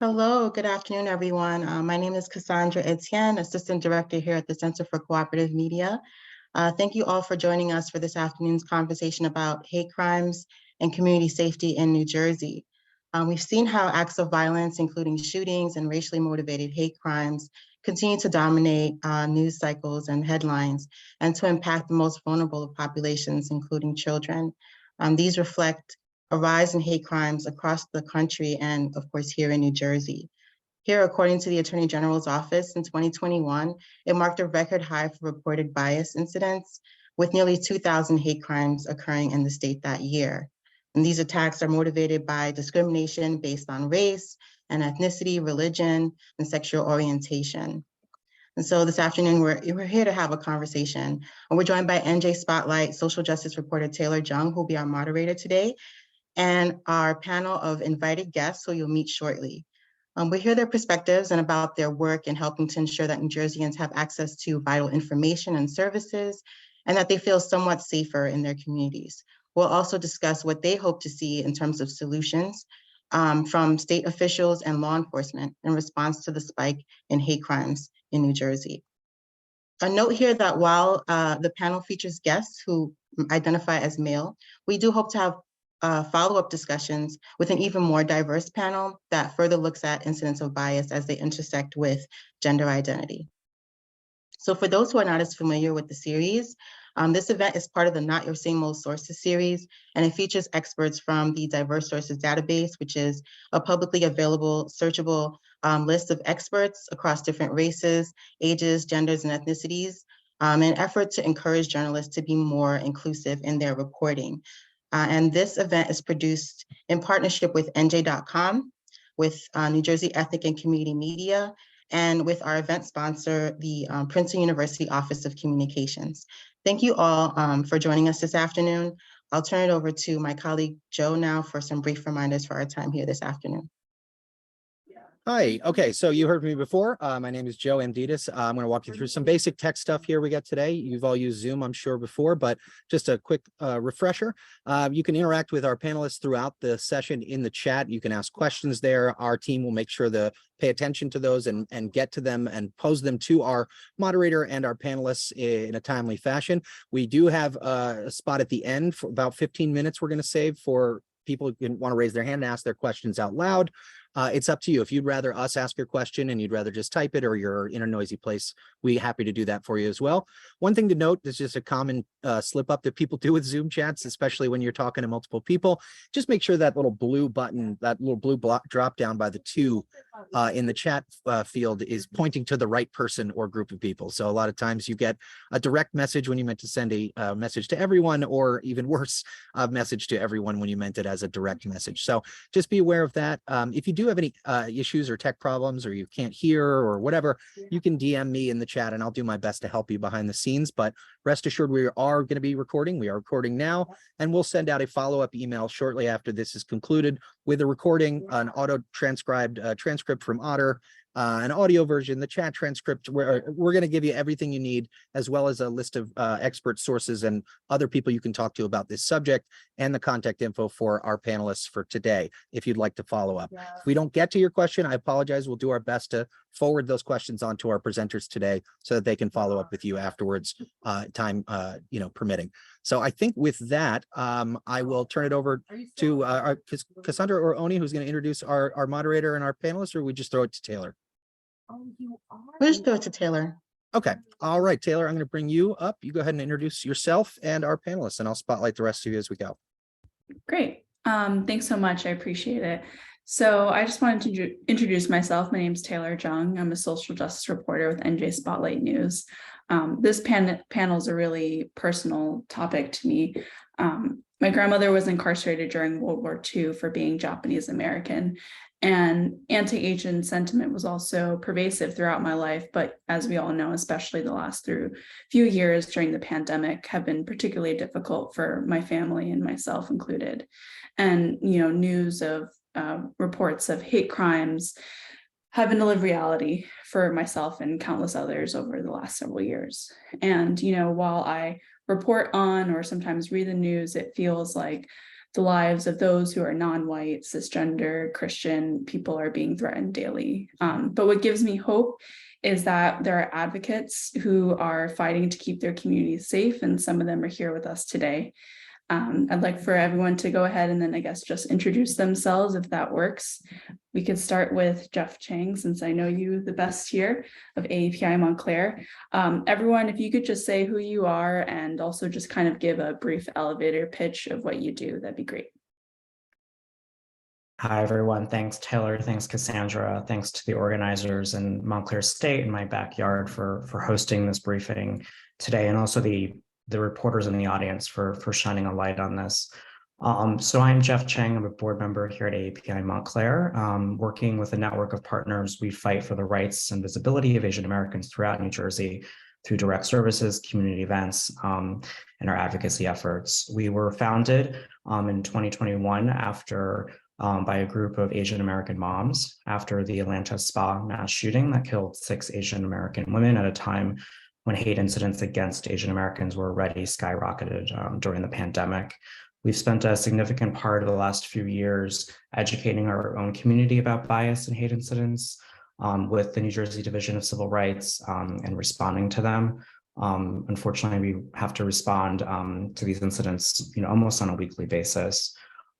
Hello, good afternoon, everyone. My name is Cassandra Etienne, Assistant Director here at the Center for Cooperative Media. Thank you all for joining us for this afternoon's conversation about hate crimes and community safety in New Jersey. We've seen how acts of violence, including shootings and racially motivated hate crimes, continue to dominate news cycles and headlines and to impact the most vulnerable of populations, including children. These reflect a rise in hate crimes across the country and, of course, here in New Jersey. Here, according to the Attorney General's office in 2021, it marked a record high for reported bias incidents, with nearly 2,000 hate crimes occurring in the state that year. And these attacks are motivated by discrimination based on race and ethnicity, religion, and sexual orientation. And so this afternoon, we're here to have a conversation. And we're joined by NJ Spotlight social justice reporter Taylor Jung, who will be our moderator today, and our panel of invited guests who you'll meet shortly. We hear their perspectives and about their work in helping to ensure that New Jerseyans have access to vital information and services, and that they feel somewhat safer in their communities. We'll also discuss what they hope to see in terms of solutions from state officials and law enforcement in response to the spike in hate crimes in New Jersey. A note here that while the panel features guests who identify as male, we do hope to have follow-up discussions with an even more diverse panel that further looks at incidents of bias as they intersect with gender identity. So for those who are not as familiar with the series, this event is part of the Not Your Same Old Sources series, and it features experts from the Diverse Sources Database, which is a publicly available, searchable list of experts across different races, ages, genders, and ethnicities, in an effort to encourage journalists to be more inclusive in their reporting. And this event is produced in partnership with NJ.com, with New Jersey Ethnic and Community Media, and with our event sponsor, the Princeton University Office of Communications. Thank you all for joining us this afternoon. I'll turn it over to my colleague, Joe, now for some brief reminders for our time here this afternoon. Hi. Okay, so you heard me before. My name is Joe Amditis. I'm going to walk you through some basic tech stuff here we got today. You've all used Zoom, I'm sure, before, but just a quick refresher. You can interact with our panelists throughout the session in the chat. You can ask questions there. Our team will make sure to pay attention to those and get to them and pose them to our moderator and our panelists in a timely fashion. We do have a spot at the end for about 15 minutes we're going to save for people who want to raise their hand and ask their questions out loud. It's up to you. If you'd rather us ask your question and you'd rather just type it, or you're in a noisy place, we're happy to do that for you as well. One thing to note, is just a common slip up that people do with Zoom chats, especially when you're talking to multiple people. Just make sure that little blue button, that little blue drop down by the two in the chat field is pointing to the right person or group of people. So a lot of times you get a direct message when you meant to send a message to everyone, or even worse, a message to everyone when you meant it as a direct message. So just be aware of that. If you do have any issues or tech problems, or you can't hear or whatever, you can DM me in the chat and I'll do my best to help you behind the scenes. But rest assured, we are going to be recording. We are recording now, and we'll send out a follow-up email shortly after this is concluded with a recording, an auto-transcribed transcript from Otter, an audio version, the chat transcript. We're going to give you everything you need, as well as a list of expert sources and other people you can talk to about this subject, and the contact info for our panelists for today, if you'd like to follow up. Yeah. If we don't get to your question, I apologize. We'll do our best to forward those questions on to our presenters today so that they can follow up with you afterwards, time permitting. So I think with that, I will turn it over to Cassandra or Oni, who's going to introduce our moderator and our panelists, or we just throw it to Taylor? We'll just throw it to Taylor. Okay. All right, Taylor, I'm going to bring you up. You go ahead and introduce yourself and our panelists, and I'll spotlight the rest of you as we go. Great. Thanks so much. I appreciate it. So I just wanted to introduce myself. My name is Taylor Jung. I'm a social justice reporter with NJ Spotlight News. This panel is a really personal topic to me. My grandmother was incarcerated during World War II for being Japanese American, and anti-Asian sentiment was also pervasive throughout my life. But as we all know, especially the last few years during the pandemic have been particularly difficult for my family and myself included. And, news of reports of hate crimes have been a lived reality for myself and countless others over the last several years. And, while I report on or sometimes read the news, it feels like the lives of those who are non-white, cisgender, Christian people are being threatened daily. But what gives me hope is that there are advocates who are fighting to keep their communities safe, and some of them are here with us today. I'd like for everyone to go ahead and then I guess just introduce themselves if that works. We could start with Jeff Chang, since I know you the best here, of AAPI Montclair. Everyone, if you could just say who you are and also just kind of give a brief elevator pitch of what you do, that'd be great. Hi, everyone. Thanks, Taylor. Thanks, Cassandra. Thanks to the organizers in Montclair State and my backyard for hosting this briefing today, and also the reporters in the audience for shining a light on this. So I'm Jeff Chang. I'm a board member here at AAPI Montclair. Working with a network of partners, we fight for the rights and visibility of Asian Americans throughout New Jersey through direct services, community events, and our advocacy efforts. We were founded in 2021 after by a group of Asian American moms after the Atlanta spa mass shooting that killed 6 Asian American women at a time when hate incidents against Asian Americans were already skyrocketed during the pandemic. We've spent a significant part of the last few years educating our own community about bias and hate incidents with the New Jersey Division of Civil Rights and responding to them. Unfortunately, we have to respond to these incidents, almost on a weekly basis.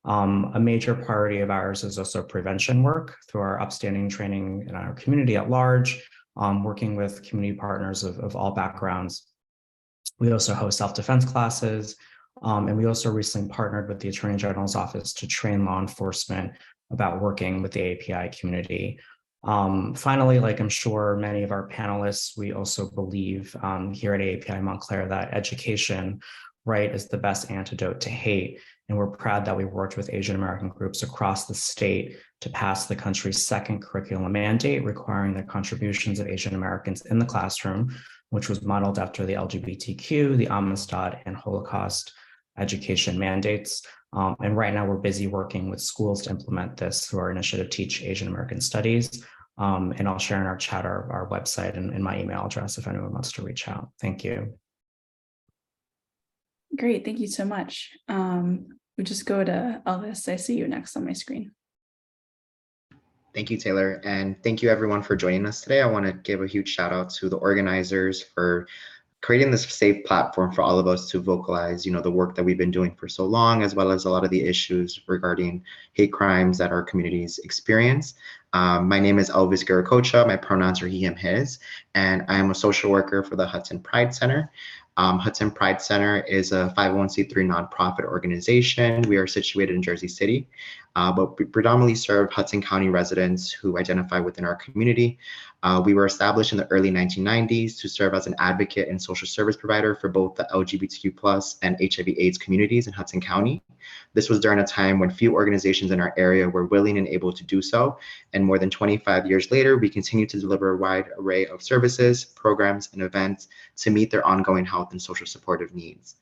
A major priority of ours is also prevention work through our upstanding training in our community at large, working with community partners of all backgrounds. We also host self-defense classes, and we also recently partnered with the Attorney General's office to train law enforcement about working with the API community. Finally, like I'm sure many of our panelists, we also believe here at API Montclair that education, right, is the best antidote to hate. And we're proud that we worked with Asian American groups across the state to pass the country's second curriculum mandate requiring the contributions of Asian Americans in the classroom, which was modeled after the LGBTQ, the Amistad, and Holocaust education mandates. And right now we're busy working with schools to implement this through our initiative, Teach Asian American Studies. And I'll share in our chat our website and my email address if anyone wants to reach out. Thank you. Great, thank you so much. We just go to Elvis. I see you next on my screen. Thank you, Taylor, and thank you everyone for joining us today. I want to give a huge shout out to the organizers for creating this safe platform for all of us to vocalize, the work that we've been doing for so long, as well as a lot of the issues regarding hate crimes that our communities experience. My name is Elvis Garacocha. My pronouns are he, him, his, and I am a social worker for the Hudson Pride Center. Hudson Pride Center is a 501c3 nonprofit organization. We are situated in Jersey City, but we predominantly serve Hudson County residents who identify within our community. We were established in the early 1990s to serve as an advocate and social service provider for both the LGBTQ+ and HIV/AIDS communities in Hudson County. This was during a time when few organizations in our area were willing and able to do so. And more than 25 years later, we continue to deliver a wide array of services, programs, and events to meet their ongoing health and social supportive needs.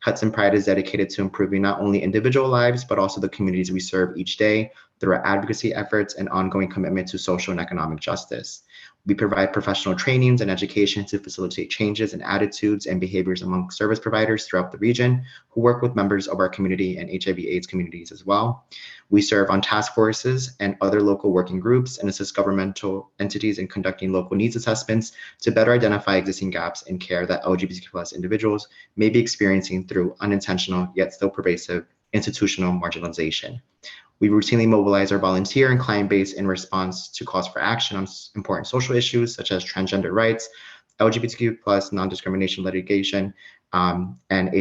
Hudson Pride is dedicated to improving not only individual lives, but also the communities we serve each day through our advocacy efforts and ongoing commitment to social and economic justice. We provide professional trainings and education to facilitate changes in attitudes and behaviors among service providers throughout the region who work with members of our community and HIV/AIDS communities as well. We serve on task forces and other local working groups and assist governmental entities in conducting local needs assessments to better identify existing gaps in care that LGBTQ+ individuals may be experiencing through unintentional yet still pervasive institutional marginalization. We routinely mobilize our volunteer and client base in response to calls for action on important social issues such as transgender rights, LGBTQ+ non-discrimination litigation, and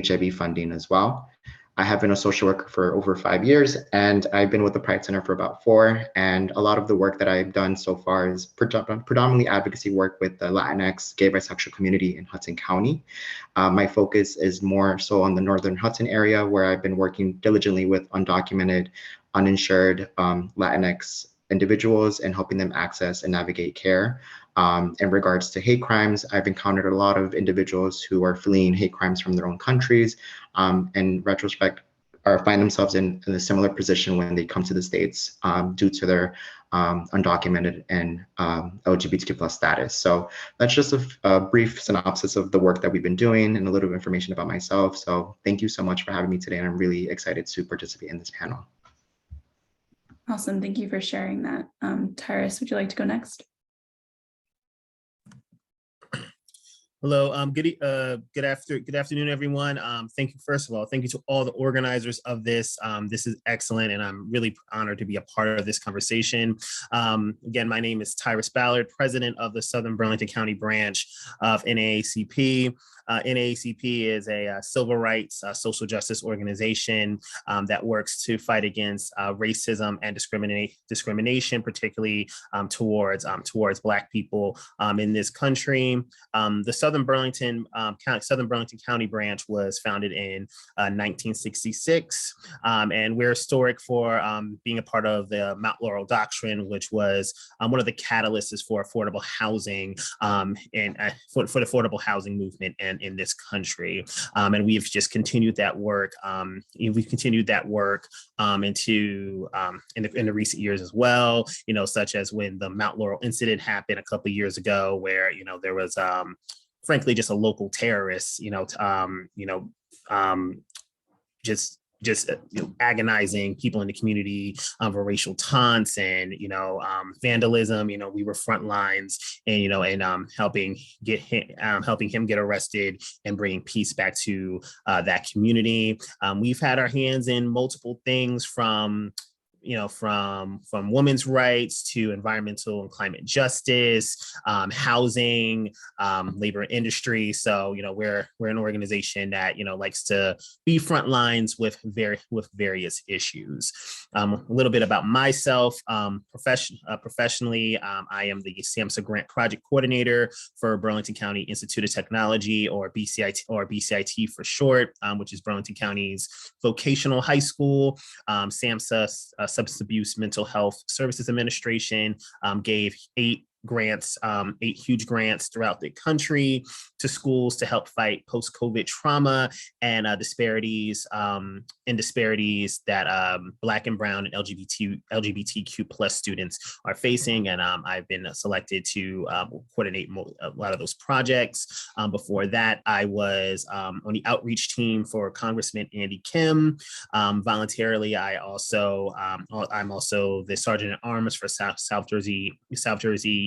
HIV funding as well. I have been a social worker for over 5 years, and I've been with the Pride Center for about 4. And a lot of the work that I've done so far is predominantly advocacy work with the Latinx gay bisexual community in Hudson County. My focus is more so on the Northern Hudson area, where I've been working diligently with undocumented, uninsured Latinx individuals and helping them access and navigate care. In regards to hate crimes, I've encountered a lot of individuals who are fleeing hate crimes from their own countries. In retrospect, or find themselves in a similar position when they come to the States due to their undocumented and LGBTQ plus status. So that's just a brief synopsis of the work that we've been doing and a little bit of information about myself. So thank you so much for having me today, and I'm really excited to participate in this panel. Awesome. Thank you for sharing that. Tyrus, would you like to go next? Hello, good afternoon, everyone. Thank you, first of all, thank you to all the organizers of this. This is excellent, and I'm really honored to be a part of this conversation. Again, my name is Tyrus Ballard, president of the Southern Burlington County branch of NAACP. NAACP is a civil rights, social justice organization that works to fight against racism and discrimination, particularly towards Black people in this country. The Southern Burlington County branch was founded in 1966, and we're historic for being a part of the Mount Laurel Doctrine, which was one of the catalysts for affordable housing and for the affordable housing movement and in this country. And we've just continued that work. We've continued that work into in the recent years as well. You know, such as when the Mount Laurel incident happened a couple of years ago, where there was frankly just a local terrorist, just agonizing people in the community for racial taunts and vandalism. We were front lines and helping him get arrested and bringing peace back to that community. We've had our hands in multiple things from women's rights to environmental and climate justice, housing, labor and industry. So, we're an organization that, likes to be front lines with various issues. A little bit about myself, professionally, I am the SAMHSA Grant Project Coordinator for Burlington County Institute of Technology, or BCIT for short, which is Burlington County's vocational high school. SAMHSA, Substance Abuse Mental Health Services Administration, gave 8 huge grants throughout the country to schools to help fight post-COVID trauma and disparities that Black and Brown and LGBTQ plus students are facing. And I've been selected to coordinate a lot of those projects. Before that, I was on the outreach team for Congressman Andy Kim. Voluntarily, I'm also the Sergeant at Arms for South Jersey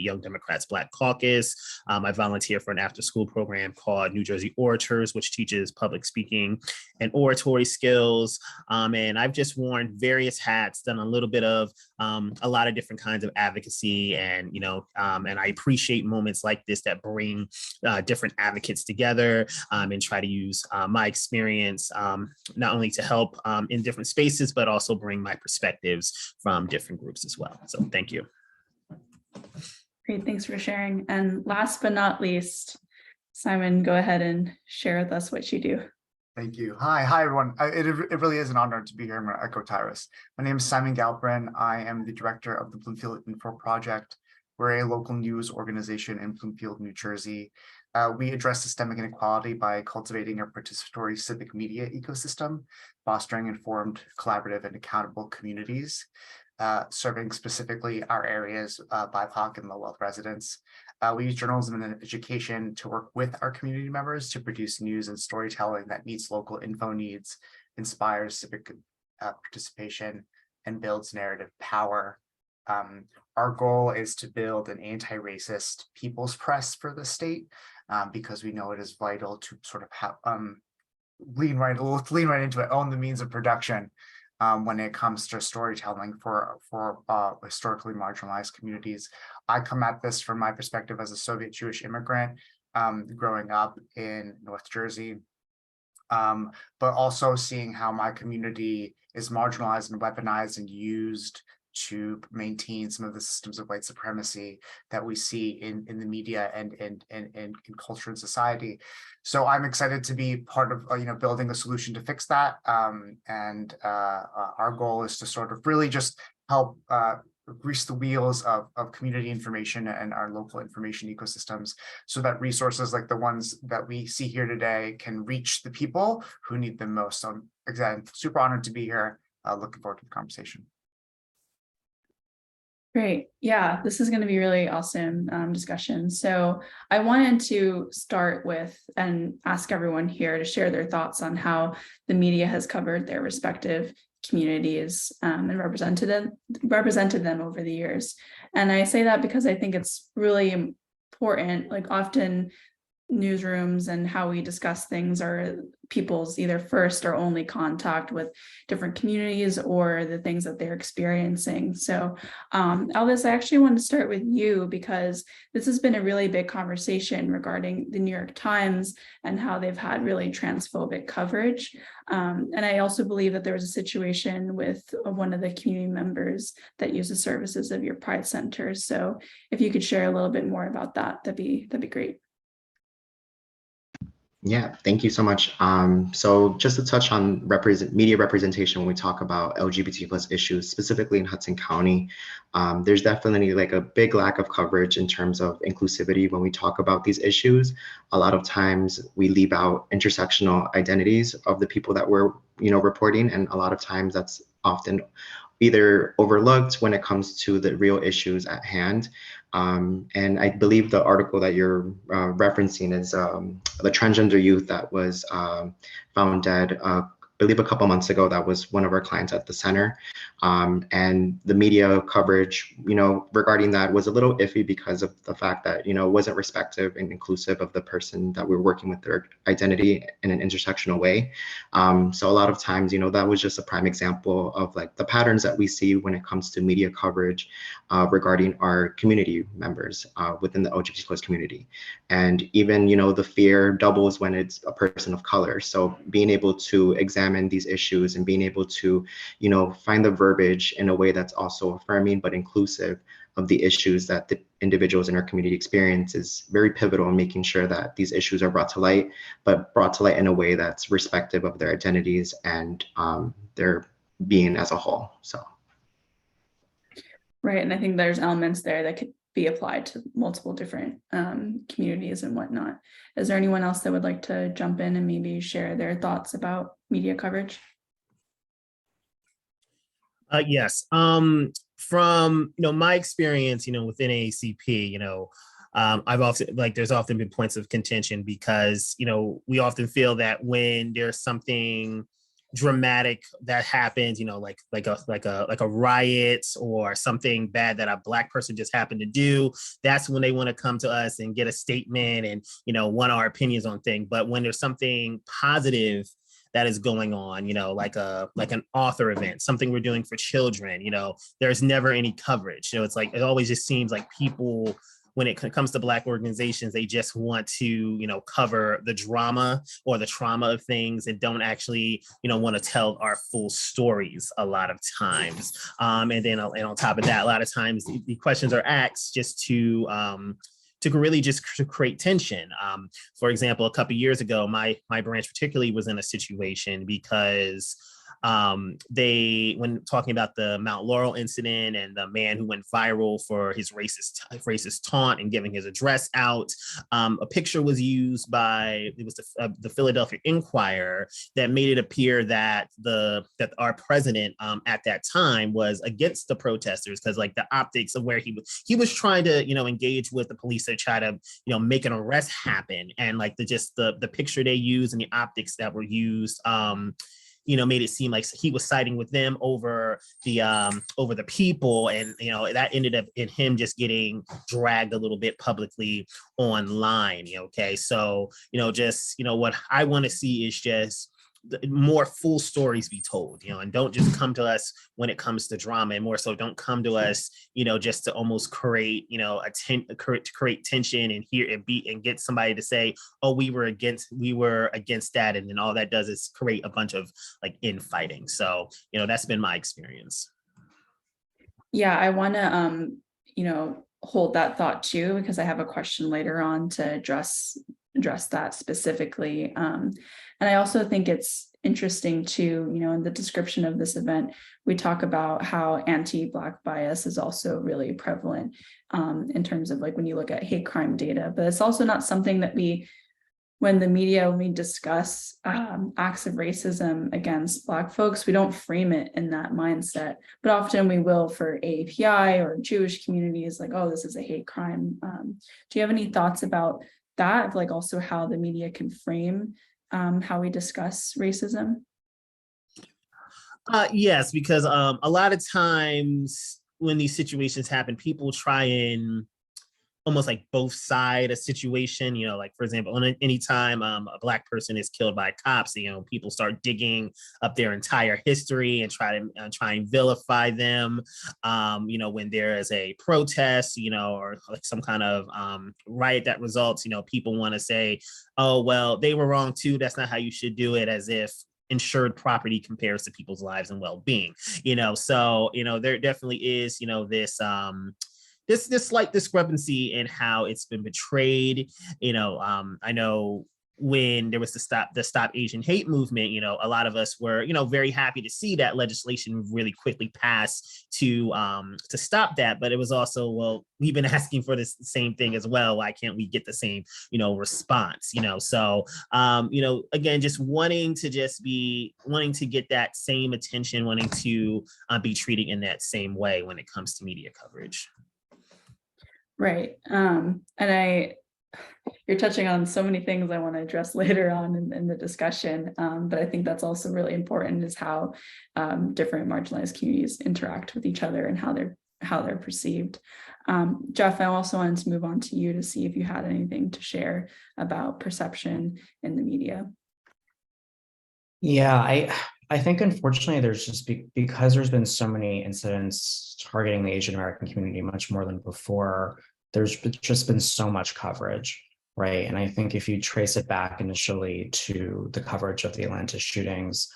Young Democrats Black Caucus. I volunteer for an after-school program called New Jersey Orators, which teaches public speaking and oratory skills. And I've just worn various hats, done a little bit of a lot of different kinds of advocacy, and and I appreciate moments like this that bring different advocates together and try to use my experience not only to help in different spaces, but also bring my perspectives from different groups as well. So thank you. Great, thanks for sharing. And last but not least, Simon, go ahead and share with us what you do. Thank you. Hi, everyone. It really is an honor to be here. I'm going to echo Tyrus. My name is Simon Galprin. I am the director of the Bloomfield Info Project. We're a local news organization in Bloomfield, New Jersey. We address systemic inequality by cultivating a participatory civic media ecosystem, fostering informed, collaborative, and accountable communities, serving specifically our areas, BIPOC and low-wealth residents. We use journalism and education to work with our community members to produce news and storytelling that meets local info needs, inspires civic participation, and builds narrative power. Our goal is to build an anti-racist people's press for the state, because we know it is vital to sort of have, lean right into it, own the means of production when it comes to storytelling for historically marginalized communities. I come at this from my perspective as a Soviet Jewish immigrant growing up in North Jersey, but also seeing how my community is marginalized and weaponized and used to maintain some of the systems of white supremacy that we see in the media and in culture and society. So I'm excited to be part of building a solution to fix that. And our goal is to sort of really just help grease the wheels of community information and our local information ecosystems so that resources like the ones that we see here today can reach the people who need them most. So again, super honored to be here. Looking forward to the conversation. Great. Yeah, this is going to be really awesome discussion. So I wanted to start with and ask everyone here to share their thoughts on how the media has covered their respective communities and represented them over the years. And I say that because I think it's really important. Like often newsrooms and how we discuss things are people's either first or only contact with different communities or the things that they're experiencing. So Elvis, I actually want to start with you because this has been a really big conversation regarding the New York Times and how they've had really transphobic coverage. And I also believe that there was a situation with one of the community members that used the services of your Pride Center. So if you could share a little bit more about that, that'd be great. Yeah, thank you so much. So just to touch on media representation when we talk about LGBT plus issues, specifically in Hudson County, there's definitely like a big lack of coverage in terms of inclusivity when we talk about these issues. A lot of times we leave out intersectional identities of the people that we're, reporting, and a lot of times that's often either overlooked when it comes to the real issues at hand. And I believe the article that you're referencing is the transgender youth that was found dead, I believe a couple months ago. That was one of our clients at the center. And the media coverage, regarding that was a little iffy because of the fact that, it wasn't respectful and inclusive of the person that we were working with, their identity in an intersectional way. So a lot of times, that was just a prime example of like the patterns that we see when it comes to media coverage regarding our community members within the LGBT plus community. And even, the fear doubles when it's a person of color. So being able to examine these issues and being able to, find the verbiage in a way that's also affirming but inclusive of the issues that the individuals in our community experience is very pivotal in making sure that these issues are brought to light, but brought to light in a way that's respective of their identities and their being as a whole. So. Right, and I think there's elements there that could be applied to multiple different communities and whatnot. Is there anyone else that would like to jump in and maybe share their thoughts about media coverage? Yes. From my experience, within AACP, I've often there's often been points of contention because we often feel that when there's something dramatic that happens, like a riot or something bad that a Black person just happened to do, that's when they want to come to us and get a statement and want our opinions on things. But when there's something positive that is going on, like an author event, something we're doing for children, there's never any coverage. It's like it always just seems like people, when it comes to Black organizations, they just want to, cover the drama or the trauma of things and don't actually, want to tell our full stories a lot of times. And on top of that, a lot of times the questions are asked just to really just to create tension. For example, a couple of years ago, my branch particularly was in a situation because when talking about the Mount Laurel incident and the man who went viral for his racist taunt and giving his address out, a picture was used by, it was the Philadelphia Inquirer, that made it appear that our president at that time was against the protesters because like the optics of where he was trying to engage with the police to try to make an arrest happen, and like the picture they used and the optics that were used made it seem like he was siding with them over the people, and that ended up in him just getting dragged a little bit publicly online. Okay, so what I want to see is just more full stories be told, and don't just come to us when it comes to drama, and more so don't come to us, just to almost create, create tension and and get somebody to say, oh, we were against that. And then all that does is create a bunch of like infighting. So, that's been my experience. Yeah, I want to, hold that thought too, because I have a question later on to address address that specifically. And I also think it's interesting to, in the description of this event, we talk about how anti-Black bias is also really prevalent in terms of like when you look at hate crime data, but it's also not something that when we discuss acts of racism against Black folks, we don't frame it in that mindset, but often we will for AAPI or Jewish communities, like, oh, this is a hate crime. Do you have any thoughts about that, like also how the media can frame how we discuss racism? Yes, because a lot of times when these situations happen, people try and almost like both side a situation, like for example, anytime a Black person is killed by cops, people start digging up their entire history and try and vilify them. When there is a protest, or like some kind of riot that results, people want to say, oh, well, they were wrong too. That's not how you should do it, as if insured property compares to people's lives and well-being. So there definitely is this slight discrepancy in how it's been portrayed. I know when there was the Stop Asian Hate movement, a lot of us were, very happy to see that legislation really quickly pass to stop that. But it was also, well, we've been asking for this same thing as well. Why can't we get the same, response? So, again, just wanting to get that same attention, wanting to be treated in that same way when it comes to media coverage. Right. And you're touching on so many things I want to address later on in the discussion. But I think that's also really important, is how different marginalized communities interact with each other and how they're perceived. Jeff, I also wanted to move on to you to see if you had anything to share about perception in the media. Yeah, I think unfortunately there's just because there's been so many incidents targeting the Asian American community much more than before, there's just been so much coverage, right? And I think if you trace it back initially to the coverage of the Atlanta shootings,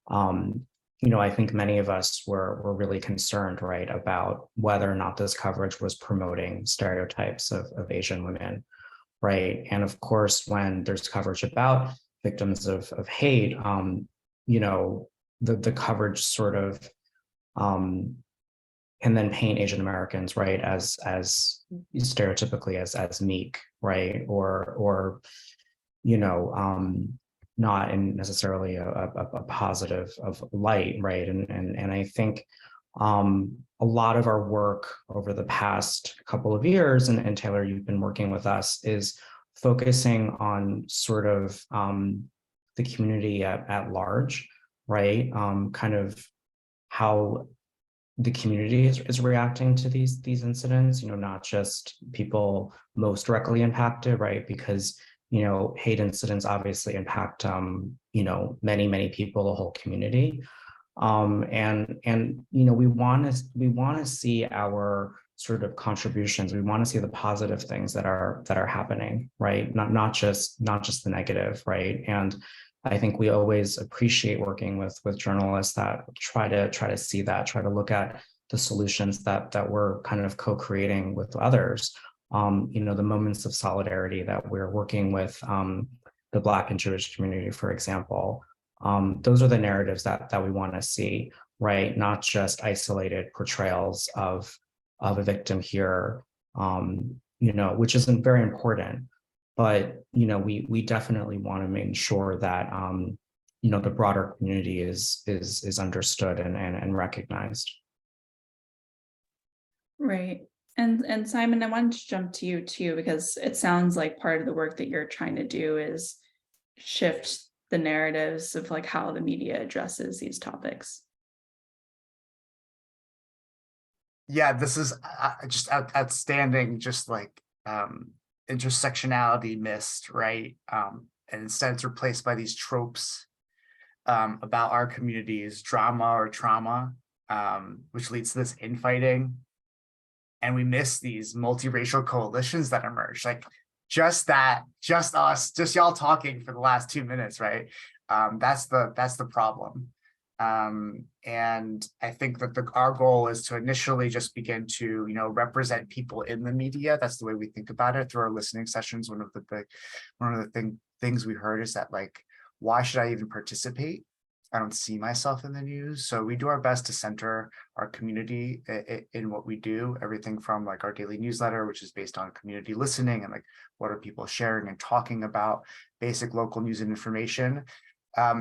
I think many of us were really concerned, right, about whether or not this coverage was promoting stereotypes of Asian women, right? And of course, when there's coverage about victims of hate, the coverage sort of can then paint Asian Americans, right, as stereotypically as meek, right, or not in necessarily a positive of light, right, and I think a lot of our work over the past couple of years, and Taylor, you've been working with us, is focusing on sort of the community at large, right? Kind of how the community is reacting to these incidents, not just people most directly impacted, right? Because, hate incidents obviously impact, many people, the whole community. And we want to see our sort of contributions. We want to see the positive things that are happening, right? Not just the negative, right? And I think we always appreciate working with journalists that try to see that, try to look at the solutions that we're kind of co-creating with others. The moments of solidarity that we're working with the Black and Jewish community, for example. Those are the narratives that we want to see, right? Not just isolated portrayals of a victim here, which isn't very important. But we definitely want to make sure that the broader community is understood and recognized. Right. And Simon, I wanted to jump to you too, because it sounds like part of the work that you're trying to do is shift the narratives of like how the media addresses these topics. Yeah, this is just outstanding, just like intersectionality missed, right? And instead it's replaced by these tropes about our community's drama or trauma, which leads to this infighting. And we miss these multiracial coalitions that emerge, like just us, just y'all talking for the last 2 minutes, right? That's the problem. And I think that our goal is to initially just begin to, represent people in the media. That's the way we think about it through our listening sessions. One of the things we heard is that, like, why should I even participate? I don't see myself in the news. So we do our best to center our community in what we do, everything from like our daily newsletter, which is based on community listening and like what are people sharing and talking about, basic local news and information,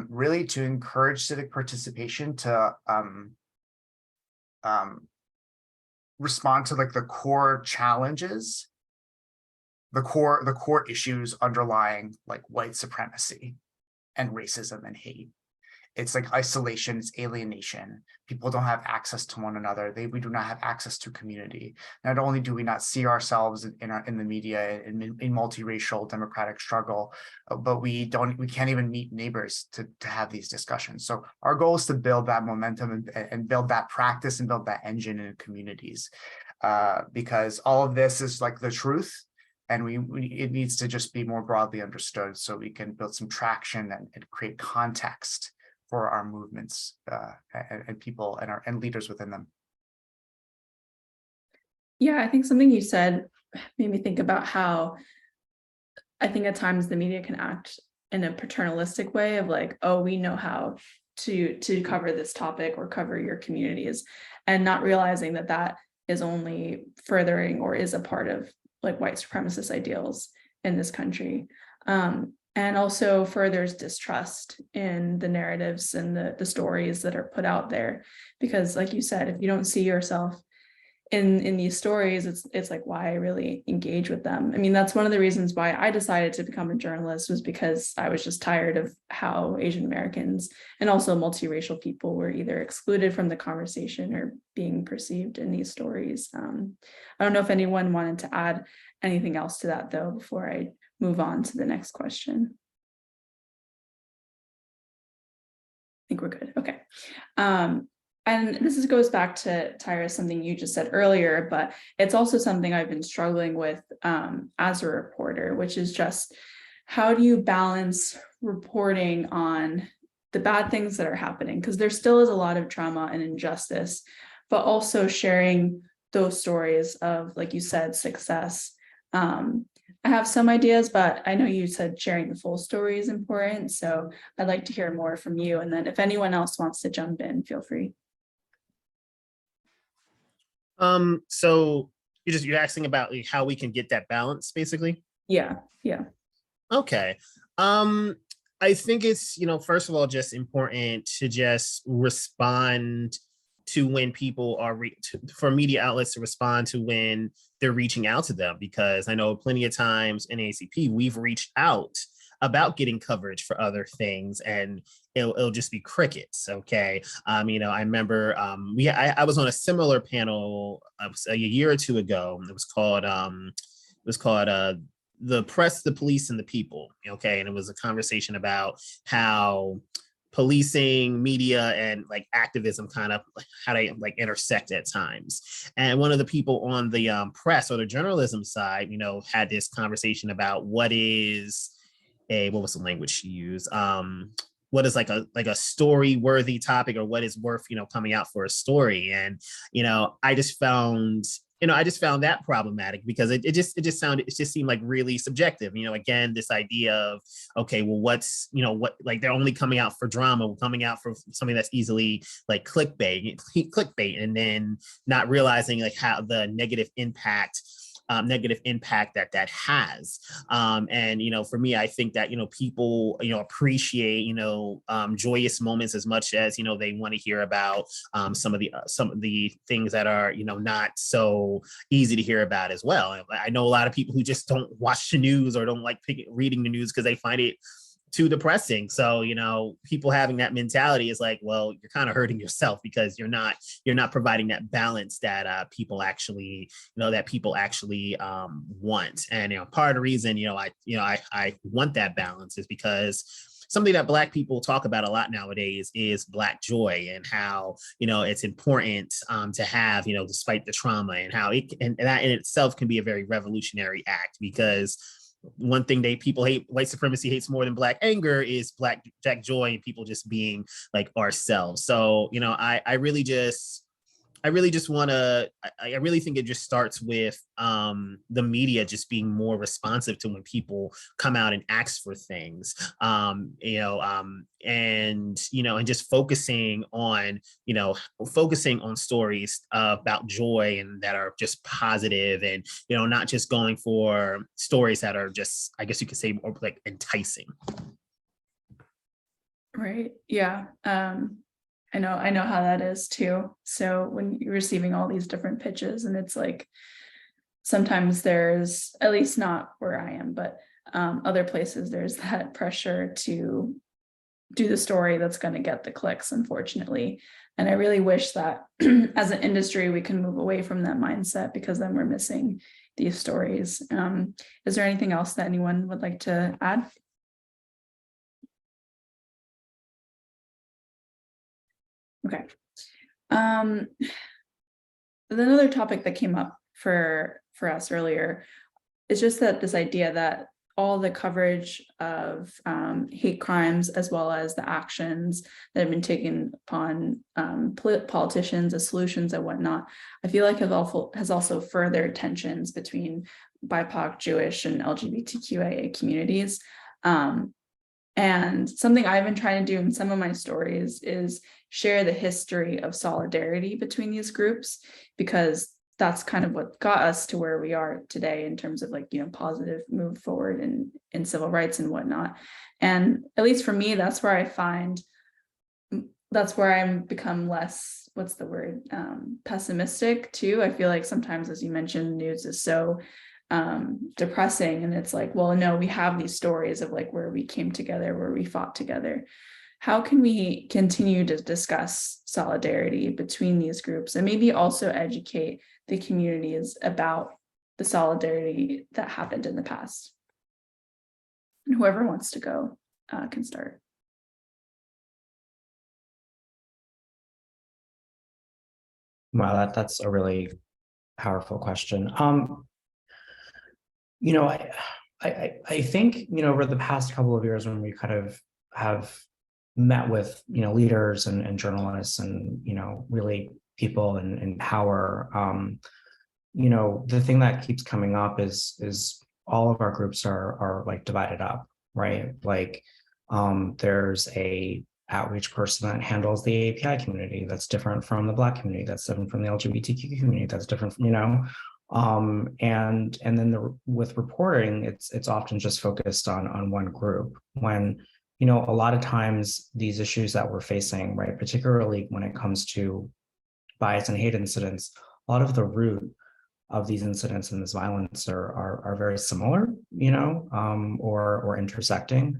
really to encourage civic participation to respond to like the core challenges, the core issues underlying like white supremacy and racism and hate. It's like isolation, it's alienation. People don't have access to one another. We do not have access to community. Not only do we not see ourselves in the media in multiracial democratic struggle, but we can't even meet neighbors to have these discussions. So our goal is to build that momentum and build that practice and build that engine in communities, because all of this is like the truth. And it needs to just be more broadly understood so we can build some traction and create context for our movements and people and leaders within them. Yeah, I think something you said made me think about how I think at times the media can act in a paternalistic way of like, oh, we know how to cover this topic or cover your communities, and not realizing that that is only furthering or is a part of like white supremacist ideals in this country. And also furthers distrust in the narratives and the stories that are put out there. Because like you said, if you don't see yourself in these stories, it's like, why really engage with them? I mean, that's one of the reasons why I decided to become a journalist, was because I was just tired of how Asian Americans and also multiracial people were either excluded from the conversation or being perceived in these stories. I don't know if anyone wanted to add anything else to that though, before I move on to the next question. I think we're good. Okay. And this goes back to, Tyra, something you just said earlier, but it's also something I've been struggling with as a reporter, which is just how do you balance reporting on the bad things that are happening? Because there still is a lot of trauma and injustice, but also sharing those stories of, like you said, success. I have some ideas, but I know you said sharing the full story is important. So I'd like to hear more from you. And then if anyone else wants to jump in, feel free. So you're asking about like, how we can get that balance, basically? Yeah. Okay. I think it's, first of all, just important to just respond to when people are for media outlets to respond to when they're reaching out to them, because I know plenty of times in ACP we've reached out about getting coverage for other things and it'll just be crickets. Okay. I remember I was on a similar panel a year or two ago. It was called The Press, the Police, and the People. Okay. And it was a conversation about how policing, media, and like activism kind of how they like intersect at times. And one of the people on the press or the journalism side, had this conversation about what was the language she used? What is like a story worthy topic, or what is worth, coming out for a story. And, I just found that problematic because it just seemed like really subjective. Again, this idea of, okay, well, what's, like they're only coming out for drama, coming out for something that's easily like clickbait, and then not realizing like how the negative impact that has. And, for me, I think that, people, appreciate, joyous moments as much as, they want to hear about some of the things that are, not so easy to hear about as well. I know a lot of people who just don't watch the news or don't like reading the news because they find it too depressing. So, people having that mentality is like, well, you're kind of hurting yourself because you're not providing that balance that people actually want. And, part of the reason, I want that balance is because something that Black people talk about a lot nowadays is Black joy, and how, it's important to have, despite the trauma, and how and that in itself can be a very revolutionary act, because one thing people hate, white supremacy hates more than Black anger, is Black joy and people just being like ourselves. So, you know, I really want to, I really think it just starts with the media just being more responsive to when people come out and ask for things, and just focusing on stories about joy and that are just positive, and, you know, not just going for stories that are just, I guess you could say, more like enticing. Right. Yeah. I know how that is too. So when you're receiving all these different pitches, and it's like, sometimes there's, at least not where I am, but other places, there's that pressure to do the story that's going to get the clicks, unfortunately. And I really wish that as an industry, we can move away from that mindset, because then we're missing these stories. Is there anything else that anyone would like to add? Okay. Another topic that came up for us earlier is just that this idea that all the coverage of hate crimes, as well as the actions that have been taken upon politicians as solutions and whatnot, I feel like has also furthered tensions between BIPOC, Jewish, and LGBTQIA communities. And something I've been trying to do in some of my stories is share the history of solidarity between these groups, because that's kind of what got us to where we are today in terms of, like, you know, positive move forward in civil rights and whatnot. And at least for me, that's where I'm become less, what's the word, pessimistic too. I feel like sometimes, as you mentioned, news is so depressing, and it's like, well, no, we have these stories of like where we came together, where we fought together. How can we continue to discuss solidarity between these groups, and maybe also educate the communities about the solidarity that happened in the past? And whoever wants to go can start. Wow, that's a really powerful question. You know, I think, you know, over the past couple of years, when we kind of have met with, you know, leaders and journalists and, you know, really people in power, you know, the thing that keeps coming up is all of our groups are like divided up, right? Like, there's a outreach person that handles the API community that's different from the Black community, that's different from the LGBTQ community, that's different from, you know, and then with reporting, it's often just focused on one group, when, you know, a lot of times these issues that we're facing, right, particularly when it comes to bias and hate incidents, a lot of the root of these incidents and this violence are very similar, you know, or intersecting.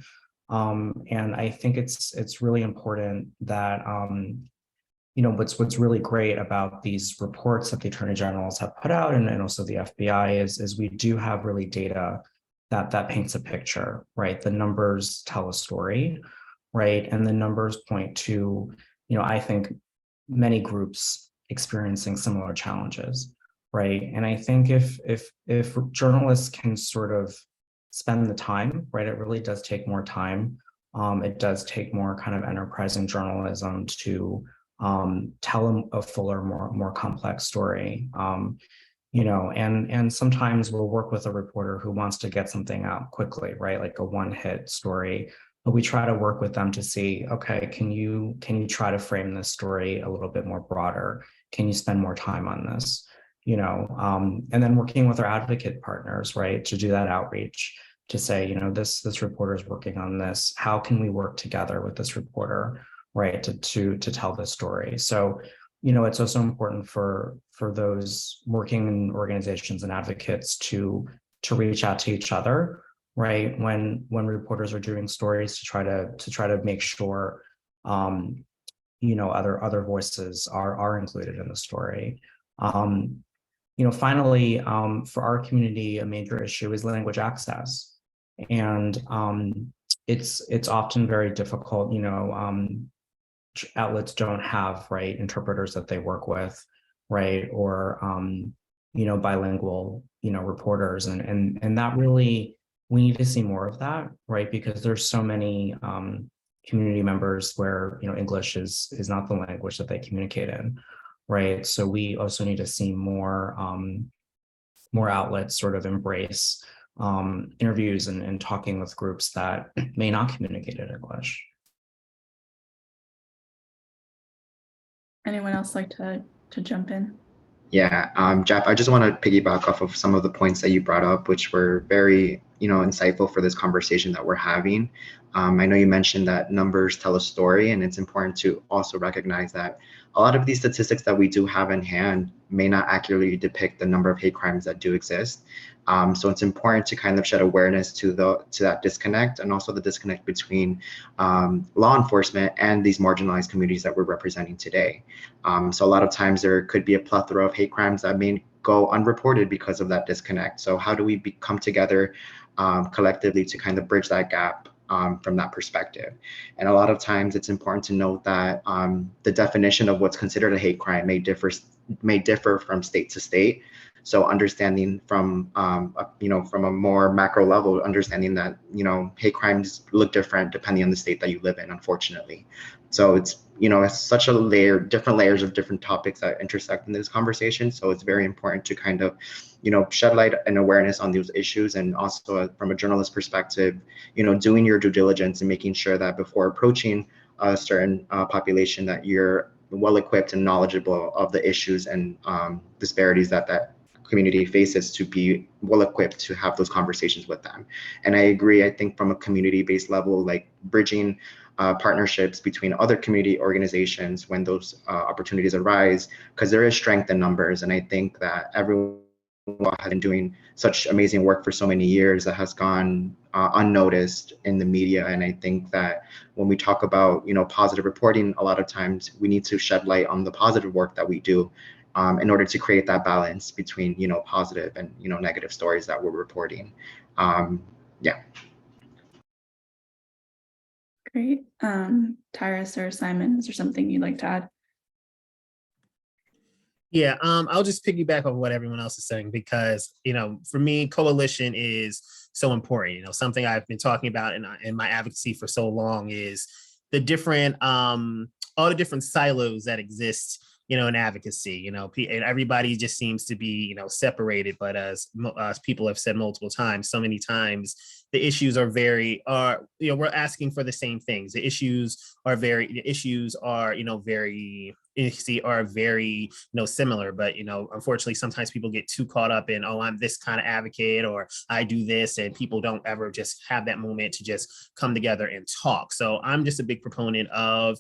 And I think it's really important that, you know, what's really great about these reports that the attorney generals have put out, and also the FBI, is we do have really data that paints a picture, right? The numbers tell a story, right? And the numbers point to, you know, I think many groups experiencing similar challenges, right? And I think if journalists can sort of spend the time, right, it really does take more time. It does take more kind of enterprising journalism to tell a fuller, more complex story. You know, and sometimes we'll work with a reporter who wants to get something out quickly, right? Like a one-hit story, but we try to work with them to see, okay, can you try to frame this story a little bit more broader? Can you spend more time on this? You know, and then working with our advocate partners, right, to do that outreach, to say, you know, this reporter is working on this. How can we work together with this reporter, right, to tell this story? So, you know, it's also important for those working in organizations and advocates to reach out to each other, right, when reporters are doing stories, to try to make sure, you know, other voices are included in the story. You know, finally, for our community, a major issue is language access, and it's often very difficult. You know, outlets don't have, right, interpreters that they work with, right, or you know, bilingual, you know, reporters, and that really we need to see more of that, right? Because there's so many community members where, you know, English is not the language that they communicate in, right? So we also need to see more outlets sort of embrace interviews and talking with groups that may not communicate in English. Anyone else like to jump in? Yeah, Jeff, I just want to piggyback off of some of the points that you brought up, which were very, insightful for this conversation that we're having. I know you mentioned that numbers tell a story, and it's important to also recognize that a lot of these statistics that we do have in hand may not accurately depict the number of hate crimes that do exist. So it's important to kind of shed awareness to that disconnect, and also the disconnect between law enforcement and these marginalized communities that we're representing today. So a lot of times there could be a plethora of hate crimes that may go unreported because of that disconnect. So how do we come together collectively to kind of bridge that gap from that perspective? And a lot of times it's important to note that the definition of what's considered a hate crime may differ from state to state. So understanding from from a more macro level, understanding that hate crimes look different depending on the state that you live in, unfortunately. So it's it's such a different layers of different topics that intersect in this conversation. So it's very important to kind of shed light and awareness on those issues, and also from a journalist perspective, doing your due diligence and making sure that before approaching a certain population that you're well equipped and knowledgeable of the issues and disparities that community faces, to be well equipped to have those conversations with them. And I agree, I think from a community-based level, like bridging partnerships between other community organizations when those opportunities arise, because there is strength in numbers. And I think that everyone has been doing such amazing work for so many years that has gone unnoticed in the media. And I think that when we talk about positive reporting, a lot of times we need to shed light on the positive work that we do in order to create that balance between positive and negative stories that we're reporting. Yeah. Great. Tyrus or Simon, is there something you'd like to add? Yeah, I'll just piggyback on what everyone else is saying, because for me, coalition is so important. Something I've been talking about in my advocacy for so long is the different all the different silos that exist in advocacy. And everybody just seems to be separated, but as people have said multiple times, so many times, the issues are we're asking for the same things. The issues are very similar, but unfortunately sometimes people get too caught up in, oh, I'm this kind of advocate, or I do this, and people don't ever just have that moment to just come together and talk. So I'm just a big proponent of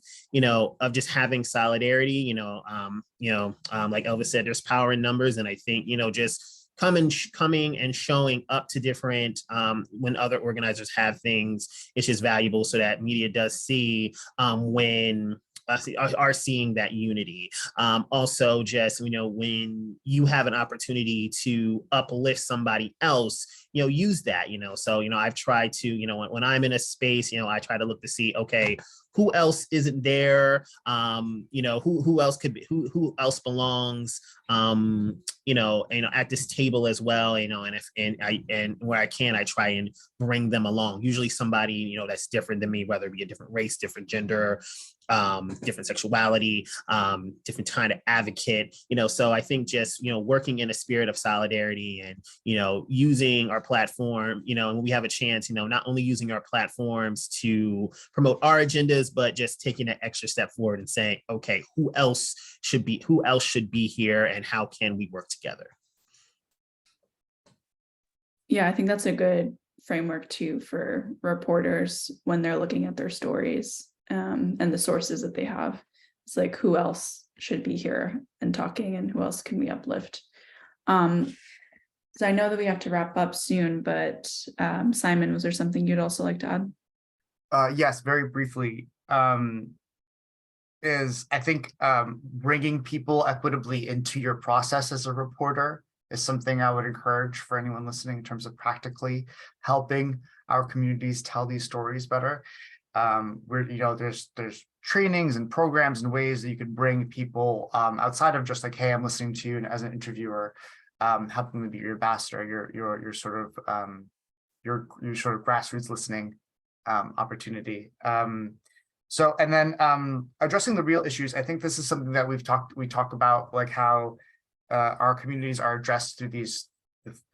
just having solidarity. Like Elvis said, there's power in numbers, and I think just coming and showing up to different when other organizers have things, it's just valuable, so that media does see when are seeing that unity. Also, just when you have an opportunity to uplift somebody else, use that. So I've tried to when I'm in a space, I try to look to see, okay, who else isn't there? Who else could be, who else belongs? At this table as well. And where I can, I try and bring them along. Usually somebody that's different than me, whether it be a different race, different gender, different sexuality, different kind of advocate. So I think just working in a spirit of solidarity, and using our platform, and we have a chance, not only using our platforms to promote our agendas, but just taking an extra step forward and saying, okay, who else should be here, and how can we work together? Yeah, I think that's a good framework too for reporters when they're looking at their stories and the sources that they have. It's like, who else should be here and talking, and who else can we uplift? So I know that we have to wrap up soon, but Simon, was there something you'd also like to add? Yes, very briefly. Is I think bringing people equitably into your process as a reporter is something I would encourage for anyone listening, in terms of practically helping our communities tell these stories better. There's trainings and programs and ways that you could bring people outside of just like, hey, I'm listening to you, and as an interviewer, helping them be your ambassador, your sort of your sort of grassroots listening opportunity. So, and then addressing the real issues, I think this is something that we talk about, like how our communities are addressed through these.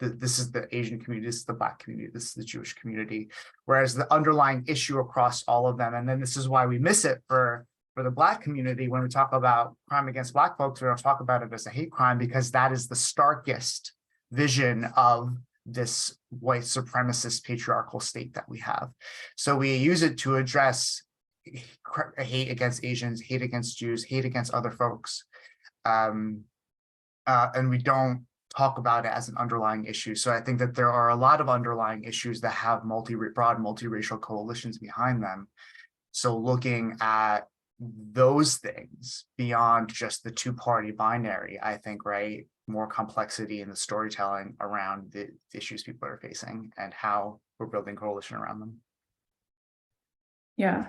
This is the Asian community, this is the Black community, this is the Jewish community, whereas the underlying issue across all of them, and then this is why we miss it for the Black community when we talk about crime against Black folks, we don't talk about it as a hate crime because that is the starkest vision of this white supremacist patriarchal state that we have. So we use it to address hate against Asians, hate against Jews, hate against other folks, and we don't talk about it as an underlying issue. So I think that there are a lot of underlying issues that have broad multiracial coalitions behind them. So looking at those things beyond just the two-party binary, I think, right, more complexity in the storytelling around the issues people are facing and how we're building coalition around them. Yeah,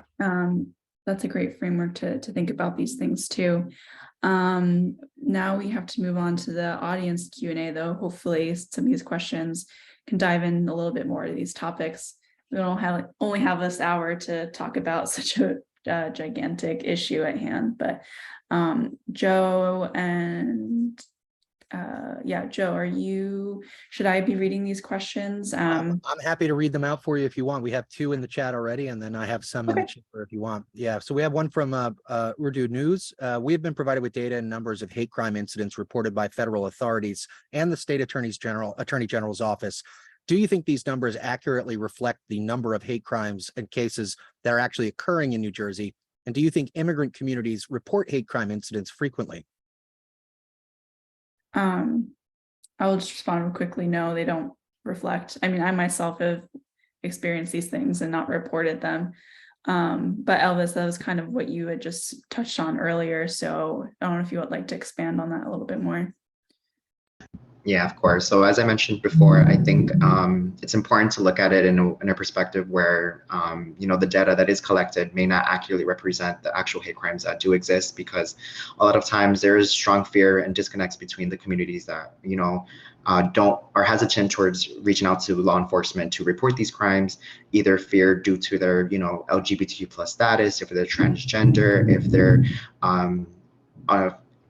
that's a great framework to think about these things too. Now we have to move on to the audience Q&A though. Hopefully some of these questions can dive in a little bit more to these topics. We don't only have this hour to talk about such a gigantic issue at hand, but Joe and Joe, should I be reading these questions? I'm happy to read them out for you if you want. We have 2 in the chat already, and then I have some in the chat if you want. Yeah, so we have one from Urdu News. We have been provided with data and numbers of hate crime incidents reported by federal authorities and the state attorney general's office. Do you think these numbers accurately reflect the number of hate crimes and cases that are actually occurring in New Jersey? And do you think immigrant communities report hate crime incidents frequently? I will just respond quickly. No, they don't reflect. I mean, I myself have experienced these things and not reported them. But Elvis, that was kind of what you had just touched on earlier. So I don't know if you would like to expand on that a little bit more. Yeah, of course. So as I mentioned before, I think it's important to look at it in a perspective where, the data that is collected may not accurately represent the actual hate crimes that do exist, because a lot of times there is strong fear and disconnects between the communities that, are hesitant towards reaching out to law enforcement to report these crimes, either fear due to their, LGBTQ plus status, if they're transgender, if they're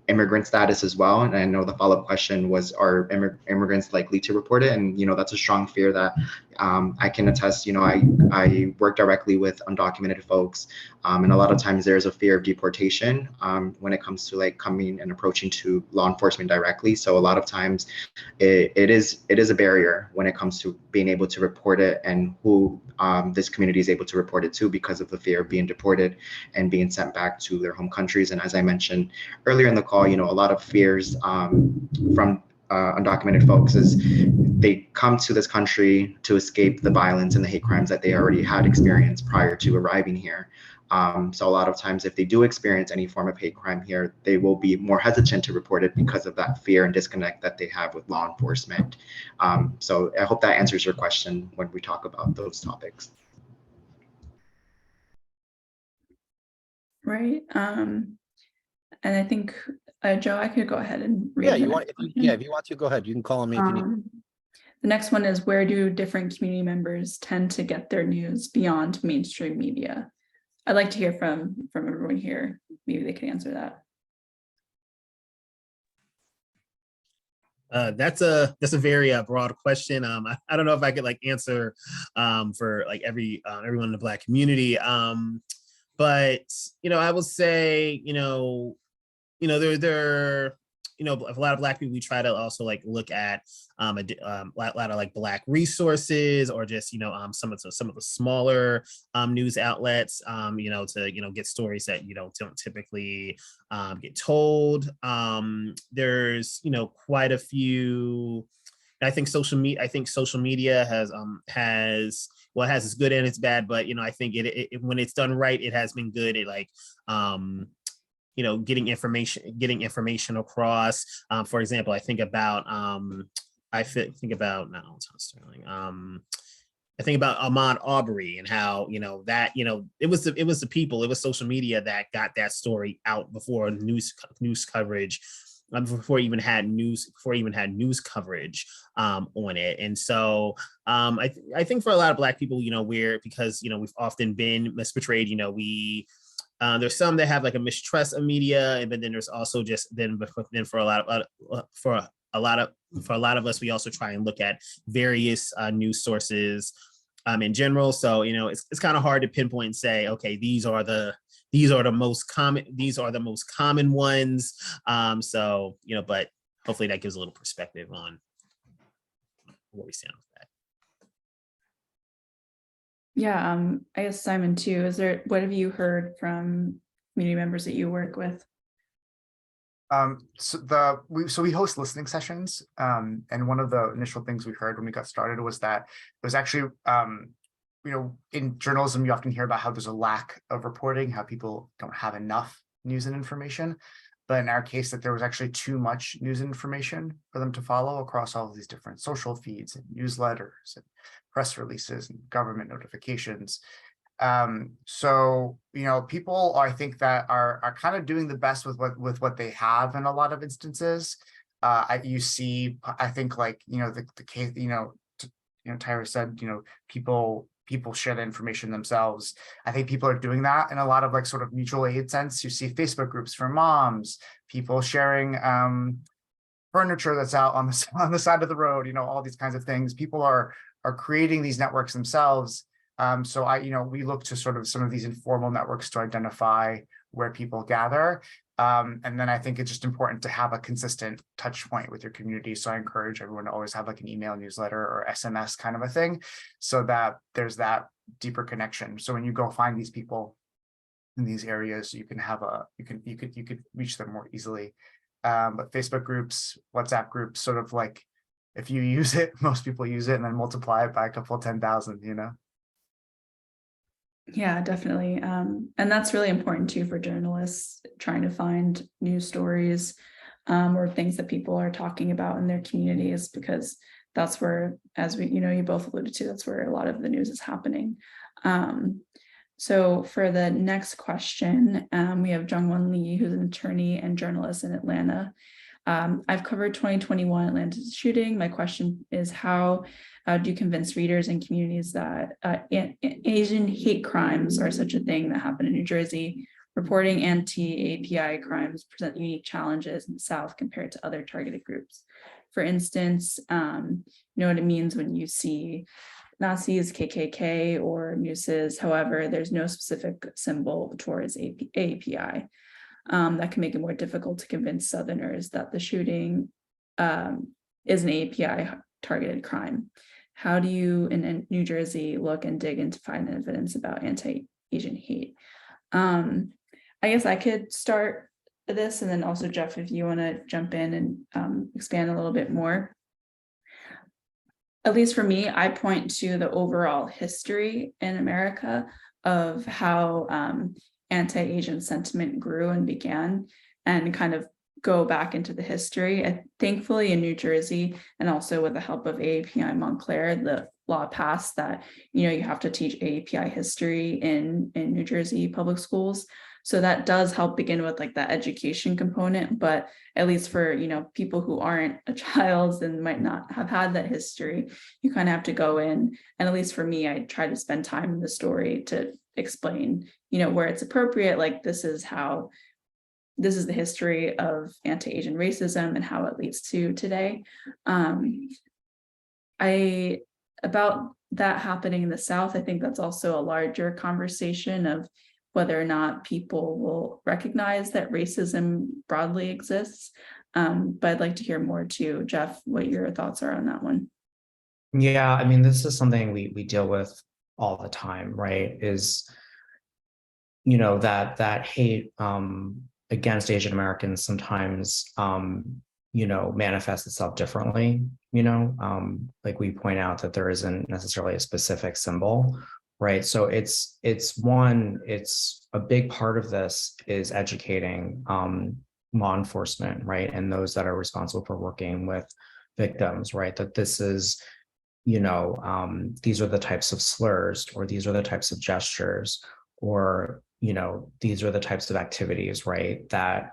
immigrant status as well. And I know the follow-up question was, are immigrants likely to report it? And, that's a strong fear that I can attest. I work directly with undocumented folks. And a lot of times there's a fear of deportation when it comes to like coming and approaching to law enforcement directly. So a lot of times it is a barrier when it comes to being able to report it and who this community is able to report it to, because of the fear of being deported and being sent back to their home countries. And as I mentioned earlier in the call, a lot of fears from undocumented folks is they come to this country to escape the violence and the hate crimes that they already had experienced prior to arriving here. So a lot of times if they do experience any form of hate crime here, they will be more hesitant to report it because of that fear and disconnect that they have with law enforcement. So I hope that answers your question when we talk about those topics. Right. And I think, Joe, I could go ahead and read. Yeah, if you want to, go ahead. You can call on me if you need. The next one is, where do different community members tend to get their news beyond mainstream media? I'd like to hear from everyone here. Maybe they can answer that. That's a very broad question. I don't know if I could answer for everyone in the Black community. But I will say, there a lot of Black people, we try to also look at a lot of Black resources, or just some of the smaller news outlets, to get stories that don't typically get told. There's quite a few. I think social media has its good and its bad, but I think it when it's done right, it has been good at getting information across. For example, I think about I think about Ahmaud Arbery and how that it was the people, it was social media that got that story out before news coverage before it even had news coverage on it. And so I think for a lot of Black people, because we've often been misportrayed. There's some that have like a mistrust of media, but then there's also just then for a lot of us, we also try and look at various news sources in general. So it's kind of hard to pinpoint and say, okay, these are the most common ones. So but hopefully that gives a little perspective on what we stand with that. Yeah, I guess Simon too, what have you heard from community members that you work with? So we host listening sessions, and one of the initial things we heard when we got started was that it was actually in journalism you often hear about how there's a lack of reporting, how people don't have enough news and information, but in our case that there was actually too much news and information for them to follow across all of these different social feeds and newsletters and press releases and government notifications. So people I think that are kind of doing the best with what they have in a lot of instances. You see, I think like the case Tyra said, people share the information themselves. I think people are doing that in a lot of like sort of mutual aid sense. You see Facebook groups for moms, people sharing furniture that's out on the side of the road, all these kinds of things. People are creating these networks themselves. So we look to sort of some of these informal networks to identify where people gather. And then I think it's just important to have a consistent touch point with your community. So I encourage everyone to always have like an email newsletter or SMS kind of a thing, so that there's that deeper connection. So when you go find these people in these areas, you could reach them more easily. But Facebook groups, WhatsApp groups, sort of like if you use it, most people use it, and then multiply it by a couple of 10,000, Yeah, definitely. And that's really important too for journalists trying to find news stories or things that people are talking about in their communities, because that's where, as you both alluded to, that's where a lot of the news is happening. So for the next question, we have Jungwon Lee, who's an attorney and journalist in Atlanta. I've covered 2021 Atlanta shooting. My question is, how do you convince readers and communities that Asian hate crimes are such a thing that happen in New Jersey? Reporting anti-API crimes present unique challenges in the South compared to other targeted groups. For instance, you know what it means when you see Nazis, KKK, or nooses. However, there's no specific symbol towards API. That can make it more difficult to convince Southerners that the shooting is an API targeted crime. How do you in New Jersey look and dig into find evidence about anti-Asian hate? I guess I could start this, and then also Jeff, if you want to jump in and expand a little bit more. At least for me, I point to the overall history in America of how anti-Asian sentiment grew and began, and kind of go back into the history. Thankfully in New Jersey, and also with the help of AAPI Montclair, the law passed that you have to teach AAPI history in New Jersey public schools. So that does help begin with like that education component, but at least for people who aren't a child and might not have had that history, you kind of have to go in. And at least for me, I try to spend time in the story to explain where it's appropriate, like this is the history of anti-Asian racism and how it leads to today. About that happening in the South, I think that's also a larger conversation of whether or not people will recognize that racism broadly exists. But I'd like to hear more too, Jeff, what your thoughts are on that one. Yeah, I mean, this is something we deal with all the time, right? Is that hate against Asian Americans sometimes manifests itself differently. Like we point out that there isn't necessarily a specific symbol, right? So it's a big part of this is educating law enforcement, right, and those that are responsible for working with victims, right, that this is these are the types of slurs, or these are the types of gestures, or these are the types of activities, right, that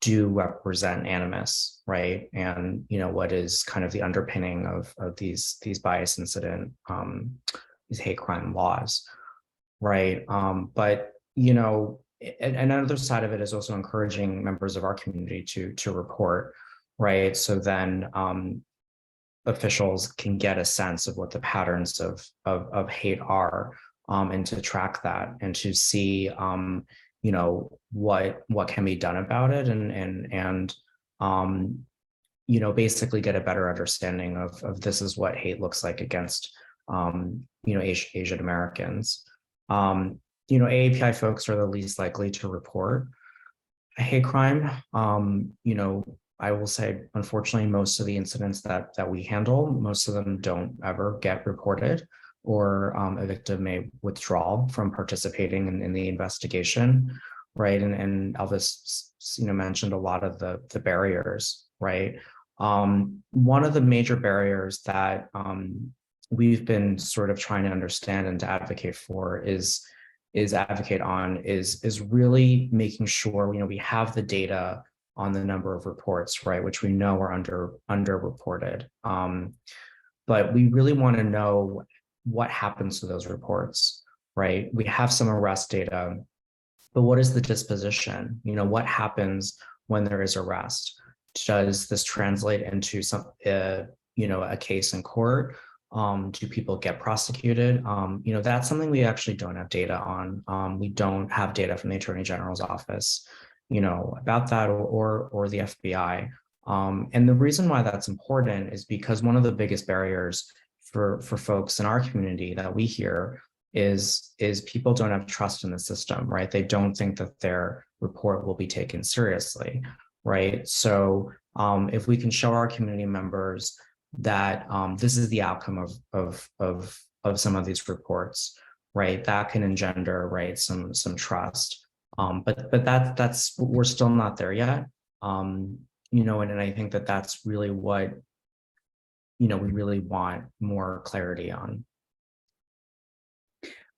do represent animus, right? And what is kind of the underpinning of these bias incident, these hate crime laws, right? But another side of it is also encouraging members of our community to report, right? So then officials can get a sense of what the patterns of hate are, and to track that and to see what can be done about it, and basically get a better understanding of this is what hate looks like against Asian Americans. AAPI folks are the least likely to report a hate crime. I will say, unfortunately, most of the incidents that we handle, most of them don't ever get reported, or a victim may withdraw from participating in the investigation, right? And Elvis, mentioned a lot of the barriers, right? One of the major barriers that we've been sort of trying to understand and to advocate for is really making sure we have the data on the number of reports, right, which we know are underreported. But we really want to know what happens to those reports, right? We have some arrest data, but what is the disposition? What happens when there is arrest? Does this translate into a case in court? Do people get prosecuted? That's something we actually don't have data on. We don't have data from the Attorney General's office, about that, or the FBI. And the reason why that's important is because one of the biggest barriers for folks in our community that we hear is people don't have trust in the system, right? They don't think that their report will be taken seriously, right? So if we can show our community members that this is the outcome of some of these reports, right, that can engender, right, some trust. But that's we're still not there yet. And I think that's really what we really want more clarity on.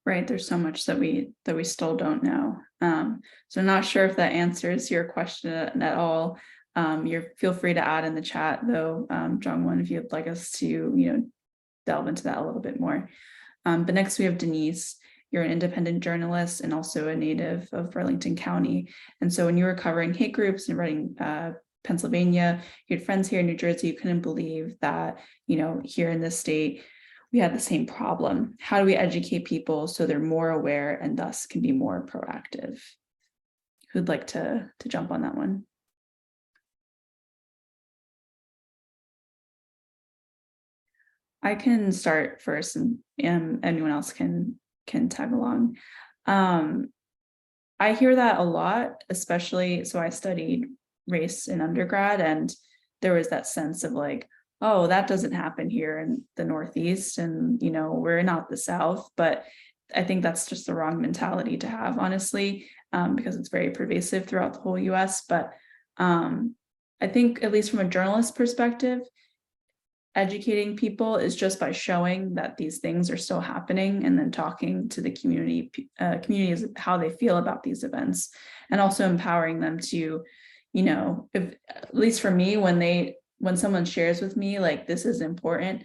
Right, there's so much that we still don't know. So I'm not sure if that answers your question at all. Feel free to add in the chat though, Jungwon, if you'd like us to delve into that a little bit more. But next we have Denise. You're an independent journalist and also a native of Burlington County. And so when you were covering hate groups and writing Pennsylvania, you had friends here in New Jersey, you couldn't believe that, here in this state, we had the same problem. How do we educate people so they're more aware and thus can be more proactive? Who'd like to jump on that one? I can start first, and anyone else can tag along. I hear that a lot, especially, so I studied race in undergrad, and there was that sense of like, oh, that doesn't happen here in the Northeast, and we're not the South. But I think that's just the wrong mentality to have, honestly, because it's very pervasive throughout the whole US. But I think, at least from a journalist perspective, educating people is just by showing that these things are still happening, and then talking to the communities how they feel about these events, and also empowering them to, if, at least for me, when someone shares with me like, this is important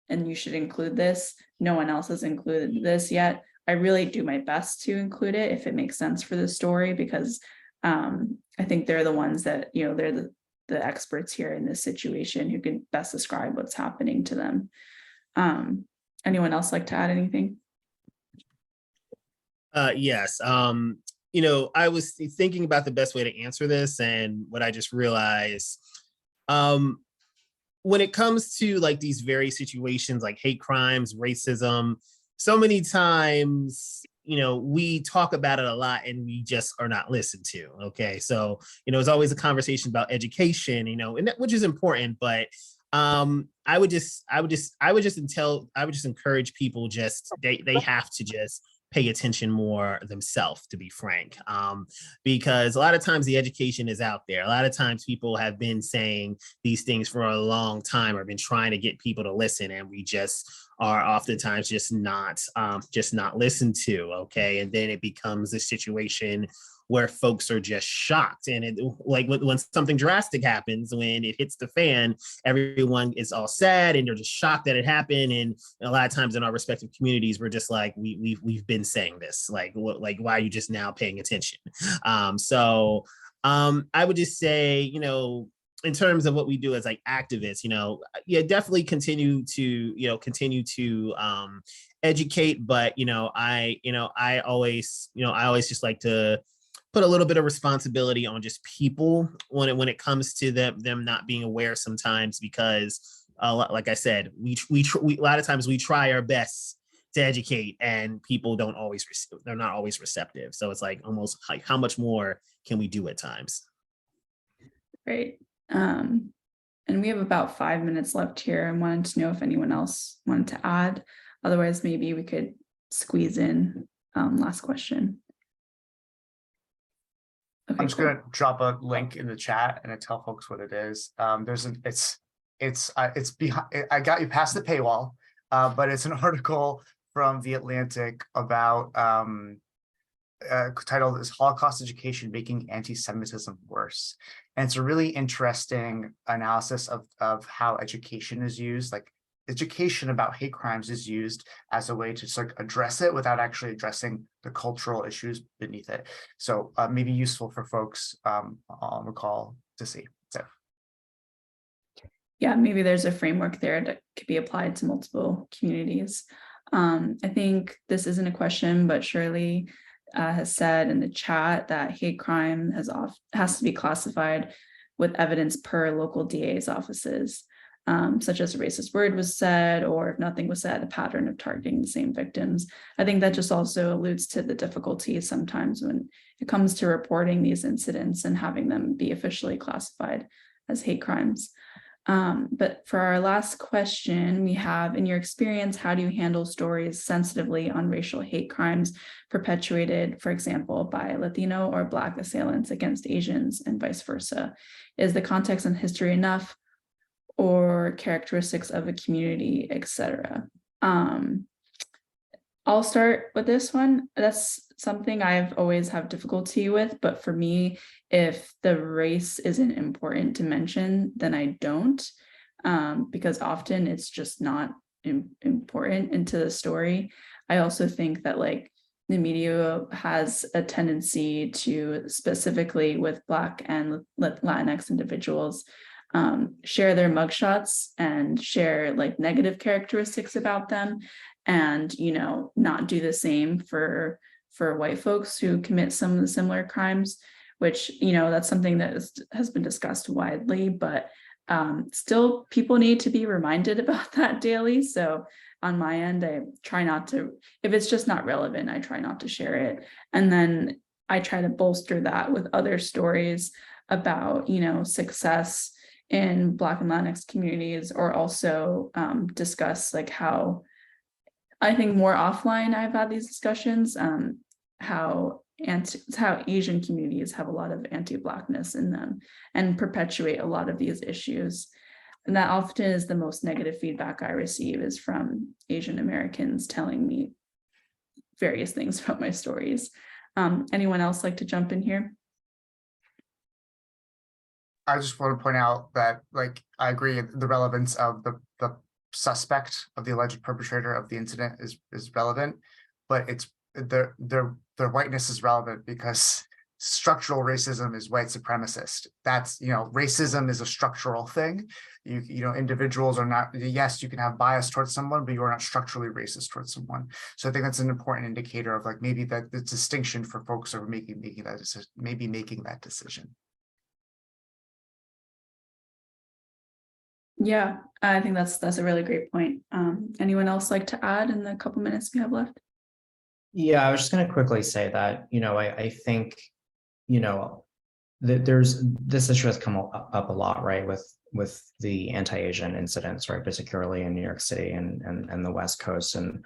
and you should include this, no one else has included this yet, I really do my best to include it if it makes sense for the story, because I think they're the ones that, they're the experts here in this situation who can best describe what's happening to them. Anyone else like to add anything? Yes. I was thinking about the best way to answer this, and what I just realized, when it comes to like these very situations like hate crimes, racism, so many times, we talk about it a lot and we just are not listened to. Okay. So, it's always a conversation about education, and which is important, but I would just encourage people, they have to just pay attention more themselves, to be frank, because a lot of times the education is out there. A lot of times people have been saying these things for a long time, or been trying to get people to listen, and we just are oftentimes just not listened to. Okay. And then it becomes a situation where folks are just shocked. And it, like when something drastic happens, when it hits the fan, everyone is all sad and they're just shocked that it happened. And a lot of times in our respective communities, we're just like, we've been saying this, like, what, like, why are you just now paying attention? I would just say, you know, in terms of what we do as like activists, you know, yeah, definitely continue to educate, but I always just like to put a little bit of responsibility on just people when it comes to them not being aware sometimes, because like I said, we a lot of times we try our best to educate and people don't always they're not always receptive. So it's like almost like, how much more can we do at times? Great. And we have about 5 minutes left here. I wanted to know if anyone else wanted to add. Otherwise, maybe we could squeeze in last question. Okay, I'm just gonna drop a link in the chat and I tell folks what it is. It's behind. I got you past the paywall, but it's an article from The Atlantic about titled is Holocaust Education Making Anti-Semitism Worse. And it's a really interesting analysis of how education is used, like education about hate crimes is used as a way to sort of address it without actually addressing the cultural issues beneath it. So maybe useful for folks on the call to see. So. Yeah, maybe there's a framework there that could be applied to multiple communities. I think this isn't a question, but Shirley has said in the chat that hate crime has to be classified with evidence per local DA's offices, such as a racist word was said, or if nothing was said, a pattern of targeting the same victims. I think that just also alludes to the difficulty sometimes when it comes to reporting these incidents and having them be officially classified as hate crimes. But for our last question, we have, in your experience, how do you handle stories sensitively on racial hate crimes perpetuated, for example, by Latino or Black assailants against Asians and vice versa? Is the context and history enough, or characteristics of a community, etc.? I'll start with this one. That's something I've always have difficulty with, but for me, if the race isn't important to mention, then I don't, because often it's just not important into the story. I also think that like the media has a tendency to, specifically with Black and Latinx individuals, share their mugshots and share like negative characteristics about them, and not do the same for white folks who commit some of the similar crimes, which that's something that has been discussed widely, but still people need to be reminded about that daily. So on my end, I try not to, if it's just not relevant, I try not to share it, and then I try to bolster that with other stories about success in Black and Latinx communities, or also discuss like how, I think more offline I've had these discussions, how Asian communities have a lot of anti-Blackness in them and perpetuate a lot of these issues. And that often is the most negative feedback I receive, is from Asian Americans telling me various things about my stories. Anyone else like to jump in here? I just want to point out that, like, I agree the relevance of the suspect of the alleged perpetrator of the incident is relevant, but it's their whiteness is relevant because structural racism is white supremacist. That's, racism is a structural thing. Individuals are not, yes, you can have bias towards someone, but you are not structurally racist towards someone. So I think that's an important indicator of like maybe that the distinction for folks who are making that decision. Yeah, I think that's a really great point. Anyone else like to add in the couple minutes we have left? Yeah, I was just going to quickly say that, I think, that this issue has come up a lot, right, with the anti-Asian incidents, right, particularly in New York City and the West Coast. And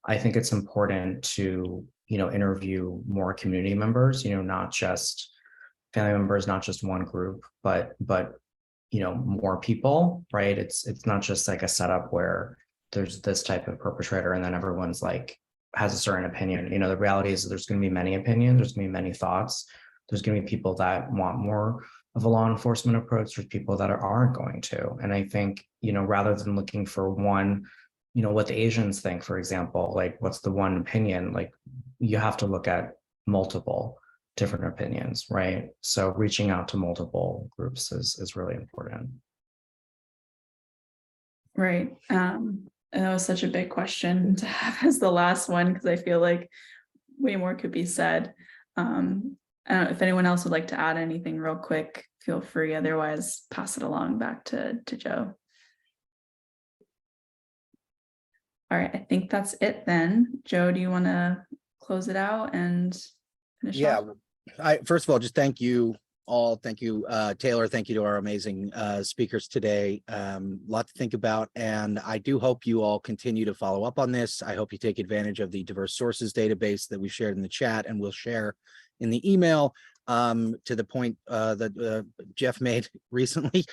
I think it's important to, interview more community members, not just family members, not just one group, but more people, right? It's not just like a setup where there's this type of perpetrator and then everyone's like has a certain opinion. The reality is there's going to be many opinions, there's going to be many thoughts. There's going to be people that want more of a law enforcement approach. There's people that aren't going to. And I think, rather than looking for one, what the Asians think, for example, like what's the one opinion, like you have to look at multiple different opinions, right? So reaching out to multiple groups is really important. Right. And that was such a big question to have as the last one, because I feel like way more could be said. I don't know if anyone else would like to add anything real quick, feel free. Otherwise, pass it along back to Joe. All right, I think that's it then. Joe, do you want to close it out and finish off? First of all, just thank you all. Thank you, Taylor. Thank you to our amazing speakers today. Lot to think about, and I do hope you all continue to follow up on this. I hope you take advantage of the diverse sources database that we shared in the chat and we'll share in the email. To the point that Jeff made recently,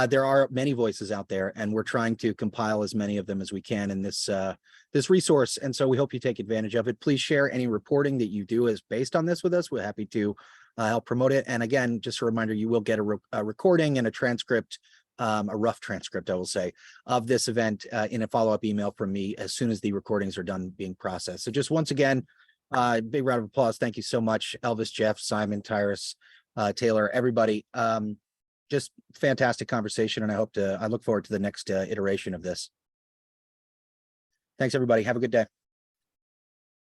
there are many voices out there, and we're trying to compile as many of them as we can in this this resource. And so we hope you take advantage of it. Please share any reporting that you do is based on this with us. We're happy to help promote it. And again, just a reminder, you will get a recording and a transcript, a rough transcript, I will say, of this event in a follow-up email from me as soon as the recordings are done being processed. So just once again, big round of applause. Thank you so much, Elvis, Jeff, Simon, Tyrus, Taylor, everybody. Just fantastic conversation, and I look forward to the next iteration of this. Thanks, everybody. Have a good day.